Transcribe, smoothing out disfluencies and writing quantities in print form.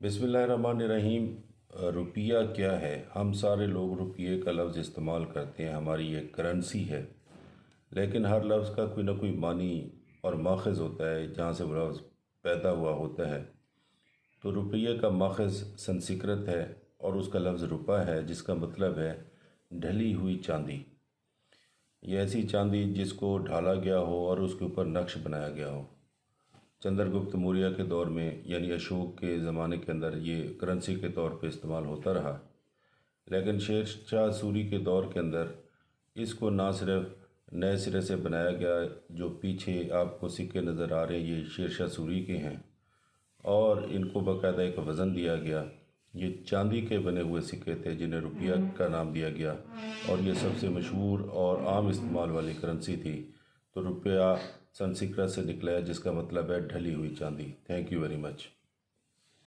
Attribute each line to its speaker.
Speaker 1: बिस्मिल्लाहिर्रहमानिर्रहीम। रुपया क्या है? हम सारे लोग रुपये का लफ्ज़ इस्तेमाल करते हैं, हमारी एक करेंसी है। लेकिन हर लफ्ज़ का कोई ना कोई मानी और माखज़ होता है जहाँ से वो लफ्ज़ पैदा हुआ होता है। तो रुपये का माखज़ संस्कृत है और उसका लफ्ज़ रुपया है, जिसका मतलब है ढली हुई चांदी। ये ऐसी चांदी जिसको ढाला गया हो और उसके ऊपर नक्श बनाया गया हो। चंद्रगुप्त मौर्य के दौर में यानी अशोक के ज़माने के अंदर ये करेंसी के तौर पे इस्तेमाल होता रहा। लेकिन शेर शाह सूरी के दौर के अंदर इसको ना सिर्फ नए सिरे से बनाया गया, जो पीछे आपको सिक्के नज़र आ रहे हैं ये शेर शाह सूरी के हैं, और इनको बाकायदा एक वज़न दिया गया। ये चांदी के बने हुए सिक्के थे जिन्हें रुपया का नाम दिया गया, और ये सबसे मशहूर और आम इस्तेमाल वाली करेंसी थी। तो रुपया संस्कृत से निकला है जिसका मतलब है ढली हुई चांदी। Thank you very much.